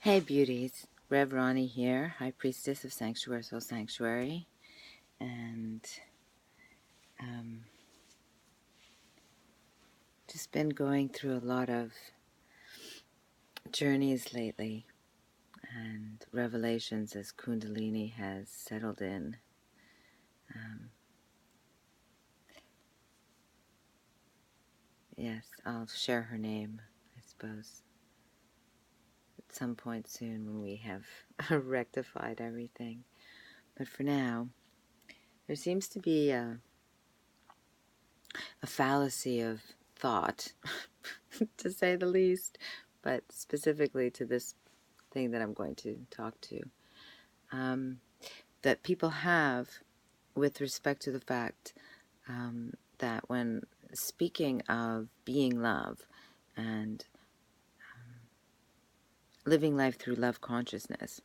Hey beauties, Rev Roni here, High Priestess of Sanctuary Soul Sanctuary, and just been going through a lot of journeys lately and revelations as Kundalini has settled in. Yes, I'll share her name, I suppose, at some point soon when we have rectified everything. But for now, there seems to be a fallacy of thought, to say the least, but specifically to this thing that I'm going to talk to, that people have with respect to the fact that when speaking of being love and living life through love consciousness,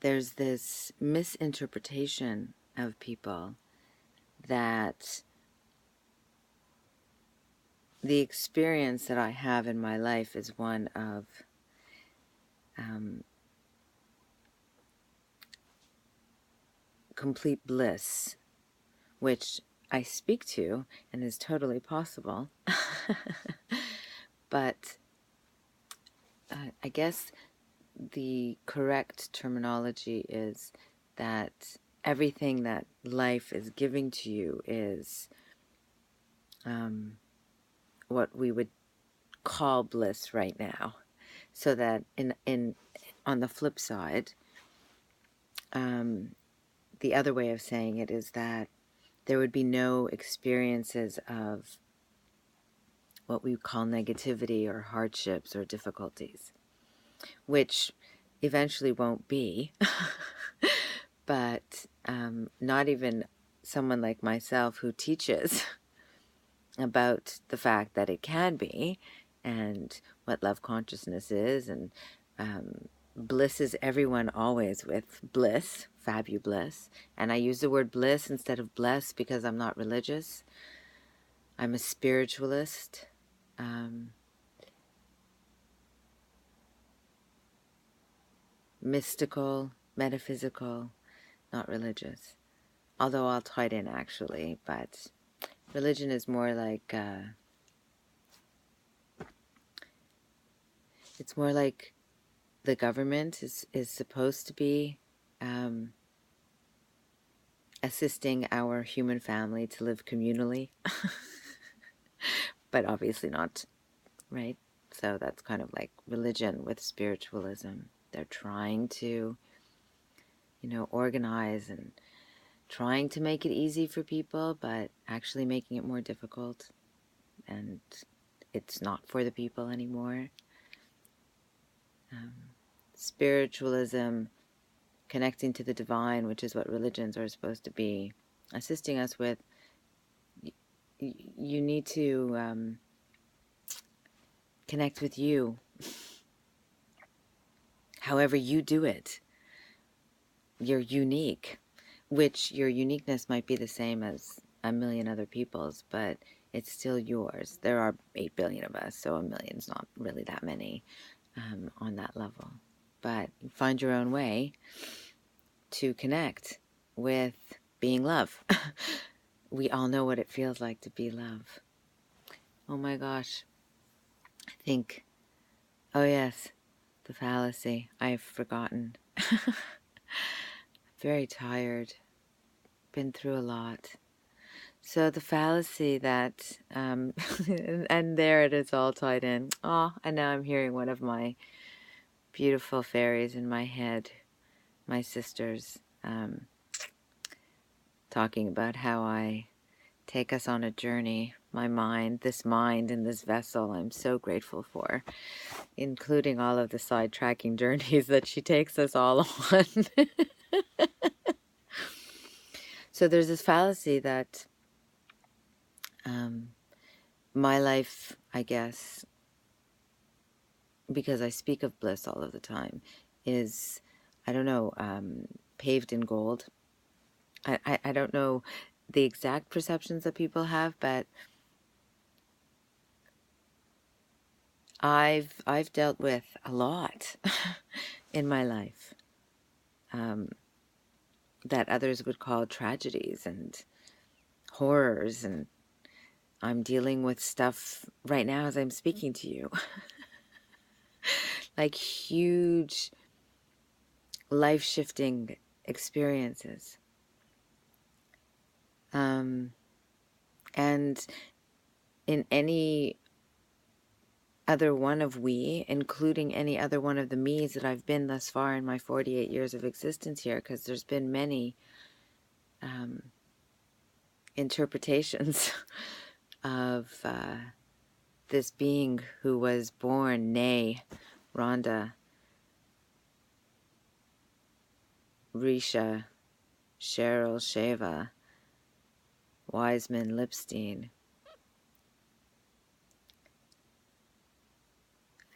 there's this misinterpretation of people that the experience that I have in my life is one of complete bliss, which I speak to and is totally possible. But I guess the correct terminology is that everything that life is giving to you is what we would call bliss right now. So that in on the flip side, the other way of saying it is that there would be no experiences of what we call negativity or hardships or difficulties, which eventually won't be. But not even someone like myself who teaches about the fact that it can be and what love consciousness is, and bliss is everyone always with bliss, fabulous. And I use the word bliss instead of bless because I'm not religious. I'm a spiritualist. Mystical, metaphysical, not religious. Although I'll tie it in actually, but religion is more like, it's more like the government is supposed to be assisting our human family to live communally, but obviously not, right? So that's kind of like religion with spiritualism. They're trying to, organize and trying to make it easy for people, but actually making it more difficult. And it's not for the people anymore. Spiritualism, connecting to the divine, which is what religions are supposed to be assisting us with, you need to connect with you. However you do it, you're unique, which your uniqueness might be the same as a million other people's, but it's still yours. There are 8 billion of us, so a million's not really that many on that level. But you find your own way to connect with being love. We all know what it feels like to be love. Oh my gosh. I think, oh yes, the fallacy. I've forgotten. Very tired. Been through a lot. So the fallacy that, and there it is all tied in. Oh, and now I'm hearing one of my beautiful fairies in my head, my sisters, talking about how I take us on a journey. My mind, this mind in this vessel, I'm so grateful for, including all of the sidetracking journeys that she takes us all on. So there's this fallacy that my life, I guess, because I speak of bliss all of the time, is, I don't know, paved in gold. I don't know the exact perceptions that people have, but I've dealt with a lot in my life that others would call tragedies and horrors, and I'm dealing with stuff right now as I'm speaking to you. Like huge life-shifting experiences. And in any other one of we, including any other one of the me's that I've been thus far in my 48 years of existence here, because there's been many interpretations of this being who was born, nay, Rhonda, Risha, Cheryl, Sheva, Wiseman, Lipstein.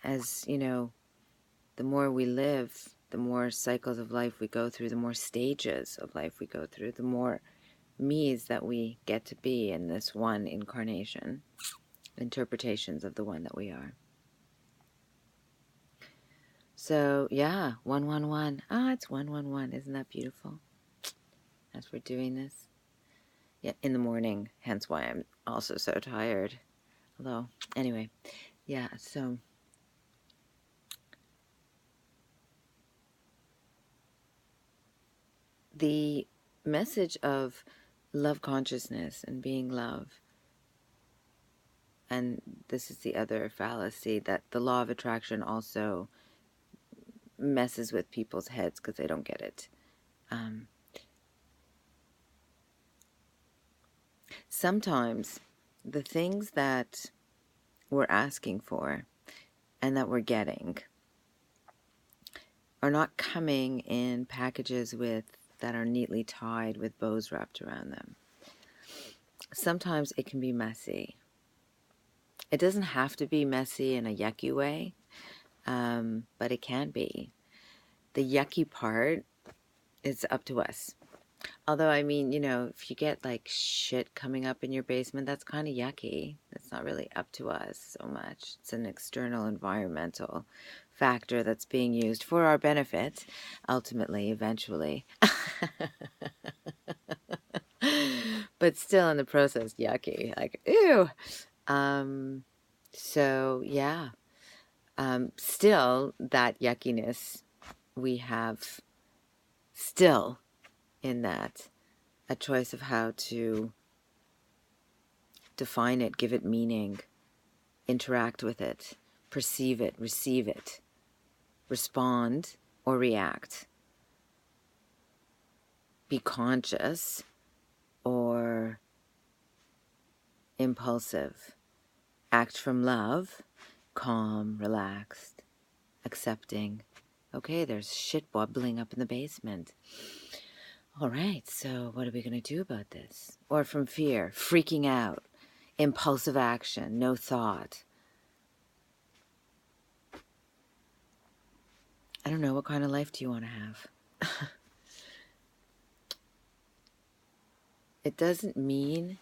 As you know, the more we live, the more cycles of life we go through, the more stages of life we go through, the more me's that we get to be in this one incarnation, interpretations of the one that we are. So yeah, 111. Ah, it's 111. Isn't that beautiful? As we're doing this. Yeah, in the morning, hence why I'm also so tired. Although, anyway, yeah, so the message of love consciousness and being love, and this is the other fallacy, that the law of attraction also messes with people's heads because they don't get it. Sometimes the things that we're asking for and that we're getting are not coming in packages that are neatly tied with bows wrapped around them. Sometimes it can be messy. It doesn't have to be messy in a yucky way, but it can be. The yucky part is up to us. Although, I mean, you know, if you get like shit coming up in your basement, that's kind of yucky. It's not really up to us so much. It's an external environmental factor that's being used for our benefit, ultimately, eventually. But still in the process, yucky. Like, ew. So, yeah. Still, that yuckiness we have still in that a choice of how to define it, give it meaning, interact with it, perceive it, receive it, respond or react, be conscious or impulsive, act from love, calm, relaxed, accepting. Okay, there's shit bubbling up in the basement. All right, so what are we going to do about this? Or from fear, freaking out, impulsive action, no thought. I don't know, what kind of life do you want to have? It doesn't mean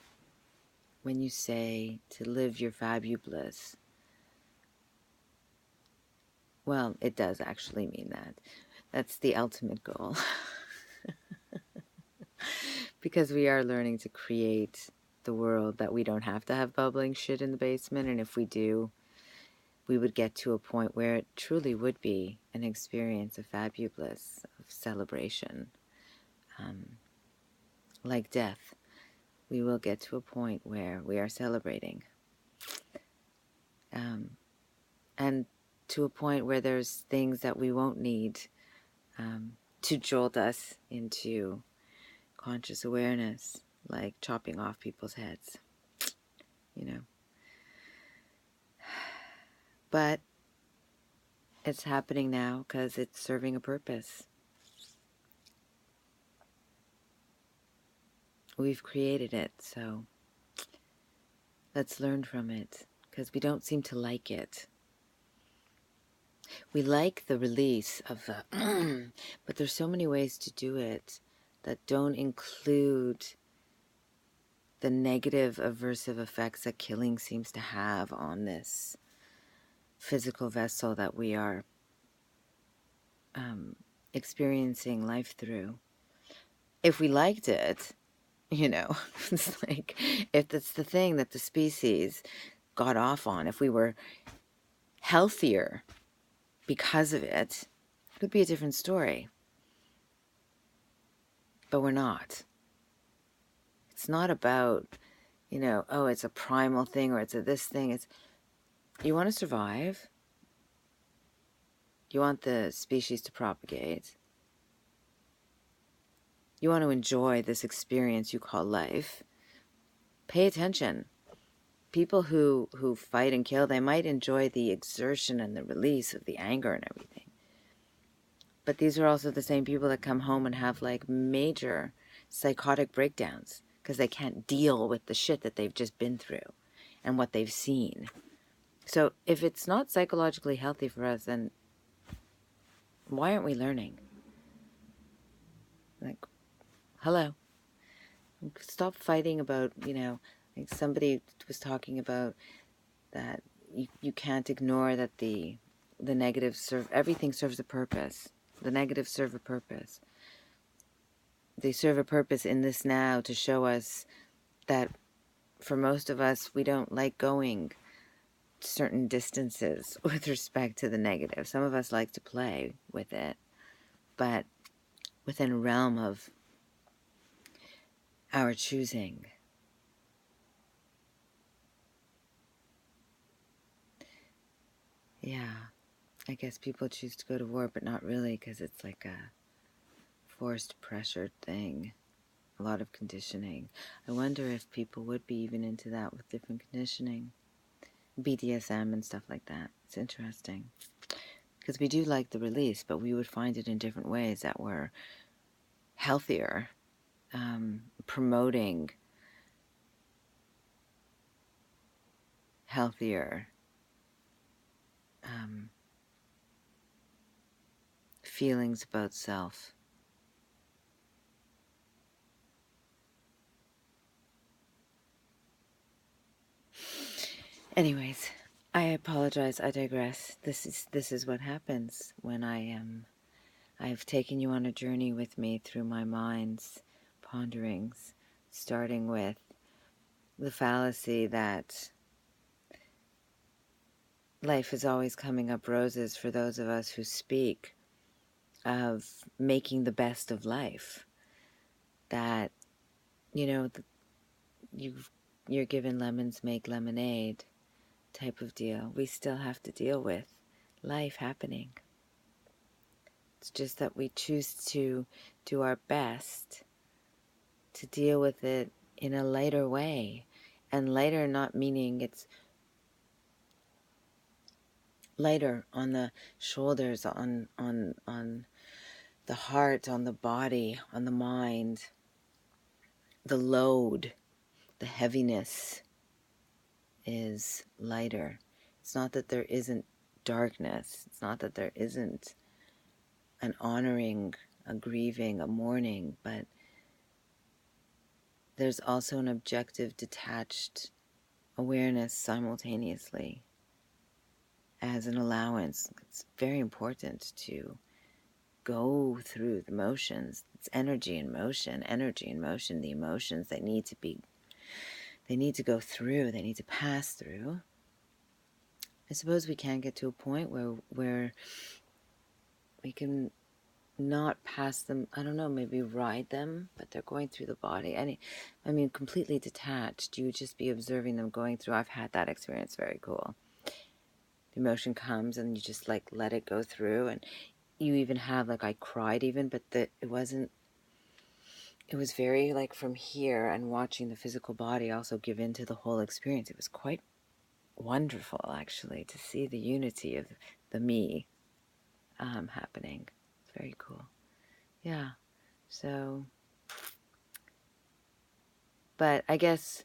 when you say to live your fabulous. Well, it does actually mean that. That's the ultimate goal. Because we are learning to create the world that we don't have to have bubbling shit in the basement. And if we do, we would get to a point where it truly would be an experience of fabulous, of celebration. Like death, we will get to a point where we are celebrating. And to a point where there's things that we won't need to jolt us into conscious awareness, like chopping off people's heads, you know. But it's happening now because it's serving a purpose. We've created it, so let's learn from it, because we don't seem to like it. We like the release of the but there's so many ways to do it that don't include the negative aversive effects that killing seems to have on this physical vessel that we are experiencing life through. If we liked it, it's like, if that's the thing that the species got off on, if we were healthier because of it, it would be a different story. But we're not. It's not about, oh, it's a primal thing or it's a this thing. It's, you want to survive. You want the species to propagate. You want to enjoy this experience you call life. Pay attention. People who fight and kill, they might enjoy the exertion and the release of the anger and everything. But these are also the same people that come home and have like major psychotic breakdowns because they can't deal with the shit that they've just been through and what they've seen. So if it's not psychologically healthy for us, then why aren't we learning? Like, hello. Stop fighting about, like somebody was talking about that you can't ignore that the negatives serve, everything serves a purpose. The negatives serve a purpose. They serve a purpose in this now to show us that for most of us, we don't like going certain distances with respect to the negative. Some of us like to play with it, but within a realm of our choosing. Yeah, I guess people choose to go to war, but not really, because it's like a forced, pressured thing. A lot of conditioning. I wonder if people would be even into that with different conditioning. BDSM and stuff like that. It's interesting. Because we do like the release, but we would find it in different ways that were healthier, promoting healthier feelings about self. Anyways, I apologize. I digress. This is what happens when I've taken you on a journey with me through my mind's ponderings, starting with the fallacy that life is always coming up roses for those of us who speak of making the best of life. That, you're given lemons make lemonade type of deal. We still have to deal with life happening. It's just that we choose to do our best to deal with it in a lighter way. And lighter not meaning it's lighter on the shoulders, on the heart, on the body, on the mind, the load, the heaviness is lighter. It's not that there isn't darkness. It's not that there isn't an honoring, a grieving, a mourning, but there's also an objective, detached awareness simultaneously as an allowance. It's very important to go through the motions. It's energy in motion, the emotions they need to go through, they need to pass through. I suppose we can get to a point where we can not pass them, I don't know, maybe ride them, but they're going through the body. I mean, completely detached. You would just be observing them going through. I've had that experience. Very cool. The emotion comes and you just like let it go through, and you even have like, I cried even, but it was very like from here, and watching the physical body also give into the whole experience. It was quite wonderful actually to see the unity of the me happening. It's very cool. Yeah. So, but I guess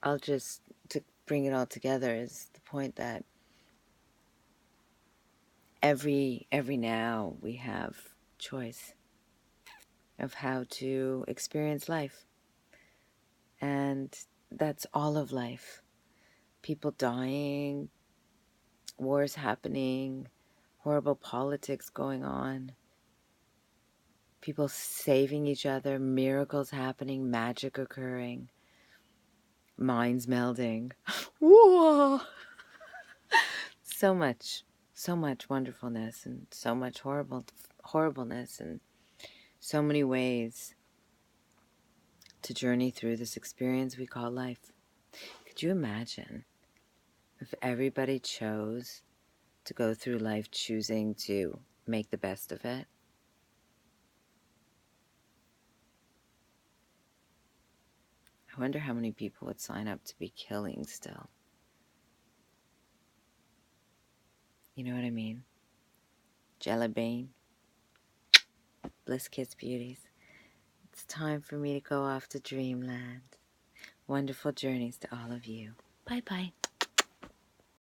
I'll just, to bring it all together, is the point that every now we have choice of how to experience life. And that's all of life. People dying, wars happening, horrible politics going on, people saving each other, miracles happening, magic occurring, minds melding. Whoa! So much wonderfulness and so much horribleness and so many ways to journey through this experience we call life. Could you imagine if everybody chose to go through life choosing to make the best of it? I wonder how many people would sign up to be killing still. You know what I mean? Jelly bean. Bliss kiss beauties. It's time for me to go off to dreamland. Wonderful journeys to all of you. Bye-bye.